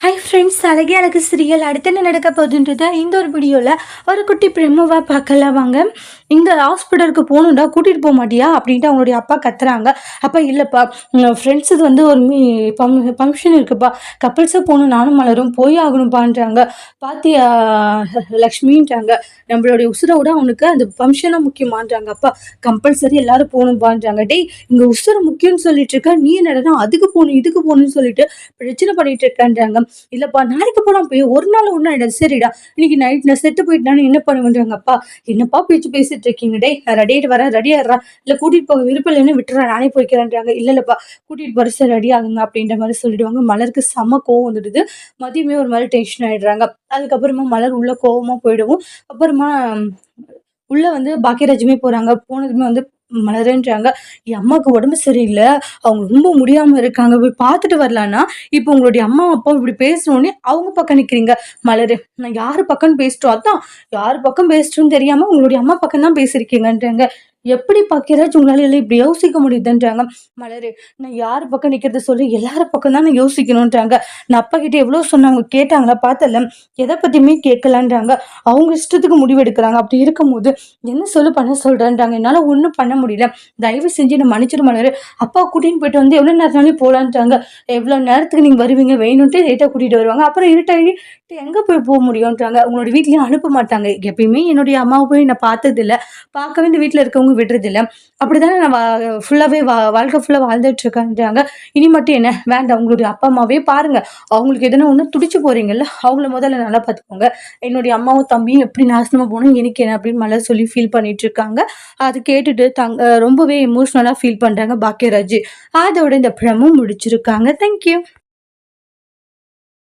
Hi friends, அழகே அழகு serial அடுத்து என்ன நடக்க போகுதுன்றத இந்த ஒரு வீடியோவில் ஒரு குட்டி ப்ரெமோவாக பார்க்கலாம் வாங்க. இந்த ஹாஸ்பிட்டலுக்கு போகணுண்டா கூட்டிகிட்டு போக மாட்டியா அப்படின்ட்டு அவங்களுடைய அப்பா கத்துறாங்க. அப்பா இல்லைப்பா, ஃப்ரெண்ட்ஸ் இது வந்து ஒரு ஃபங்க்ஷன் இருக்குப்பா, கப்பிள்ஸாக போகணும், நானும் மலரும் போய் ஆகணும்பான்றாங்க. பாத்தியா லக்ஷ்மின்றாங்க, நம்மளுடைய உசுரோட அவனுக்கு அந்த ஃபங்க்ஷனாக முக்கியமான்றாங்க. அப்பா கம்பல்சரி எல்லாரும் போகணும்பான்றாங்க. டேய், இங்கே உசுரை முக்கியம்னு சொல்லிட்டு இருக்க, நீ என்னடா அதுக்கு போகணும் இதுக்கு போகணும்னு சொல்லிட்டு பிரச்சனை பண்ணிட்டு இருக்கான்றாங்க. இல்லப்பா நாளைக்கு போலாம், போய் ஒரு நாள் ஒன்றும் ஆயிடாது, சரிடா இன்னைக்கு நைட் நான் செத்து போயிட்டானு என்ன பண்ணுவேன்றாங்க. அப்பா என்னப்பா பேச்சு பேசிட்டு இருக்கீங்க, டே நான் ரெடி ஆகிட்டு வரேன், ரெடி ஆடுறா, இல்லை கூட்டிட்டு போக விருப்பம் இல்லைன்னு விட்டுறா, நானே போய்க்கிறேன்றாங்க. இல்லப்பா கூட்டிட்டு போற சார் ரெடி ஆகுங்க அப்படின்ற மாதிரி சொல்லிடுவாங்க. மலருக்கு செம கோவம் வந்துடுது. மதியமே ஒரு மாதிரி டென்ஷன் ஆயிடுறாங்க. அதுக்கப்புறமா மலர் உள்ள கோவமா போயிடுவோம். அப்புறமா உள்ள வந்து பாக்கியராஜுமே போறாங்க. போனதுமே வந்து மலருன்றாங்க, என் அம்மாவுக்கு உடம்பு சரியில்லை, அவங்க ரொம்ப முடியாம இருக்காங்க, போய் பார்த்துட்டு வரலான்னா இப்போ உங்களுடைய அம்மா அப்பா இப்படி பேசணுன்னே அவங்க பக்கம் நிக்கிறீங்க. மலரு, நான் யாரு பக்கம்னு பேசிட்டோம், அதான் யாரு பக்கம் பேசிட்டோன்னு தெரியாம உங்களுடைய அம்மா பக்கம் தான் பேசிருக்கீங்கன்றாங்க. எப்படி பாக்கியராஜ் உங்களால எல்லாம் இப்படி யோசிக்க முடியுதுன்றாங்க. மலரு, நான் யாரு பக்கம் நிக்கிறது சொல்லி எல்லாரும் பக்கம் தான் நான் யோசிக்கணும்ன்றாங்க. நான் அப்பா கிட்ட எவ்வளவு சொன்னாங்க, கேட்டாங்களா, பார்த்தல, எதை பத்தியுமே கேட்கலான்றாங்க. அவங்க இஷ்டத்துக்கு முடிவெடுக்கிறாங்க. அப்படி இருக்கும்போது என்ன சொல்லு பண்ண சொல்றேன்றாங்க. என்னால ஒன்றும் பண்ண முடியல, தயவு செஞ்சு என்ன மன்னிச்சிடு மலரு, அப்பா கூட்டின்னு போயிட்டு வந்து எவ்வளவு நேரம்னாலும் போலான்றாங்க. எவ்வளவு நேரத்துக்கு நீங்க வருவீங்க, வேணும்ட்டு லேட்டா கூட்டிட்டு வருவாங்க, அப்புறம் இருட்டாகி எங்க போக முடியும்ன்றாங்க. உங்களோட வீட்லயும் அனுப்ப மாட்டாங்க. எப்பயுமே என்னுடைய அம்மாவை போய் நான் பார்த்தது இல்லை, பார்க்கவே இந்த வீட்டுல இருக்கவங்க விடுறது இல்லை. அப்படித்தானே நான் ஃபுல்லாவே வாழ்க்கை ஃபுல்லா வாழ்ந்துட்டு இருக்கேன்றாங்க. இனி மட்டும் என்ன வேண்டாம், உங்களுடைய அப்பா அம்மாவே பாருங்க, அவங்களுக்கு எதனா ஒண்ணு துடிச்சு போறீங்கல்ல, அவங்கள முதல்ல நல்லா பார்த்துக்கோங்க. என்னுடைய அம்மாவும் தம்பியும் எப்படி நாசமா போகணும் எனக்கு என்ன அப்படின்னு மலர் சொல்லி ஃபீல் பண்ணிட்டு இருக்காங்க. அது கேட்டுட்டு ரொம்பவே எமோஷனலா ஃபீல் பண்றாங்க பாக்கியராஜ். அதோட இந்த ப்ரமோ முடிச்சிருக்காங்க. தேங்க்யூ.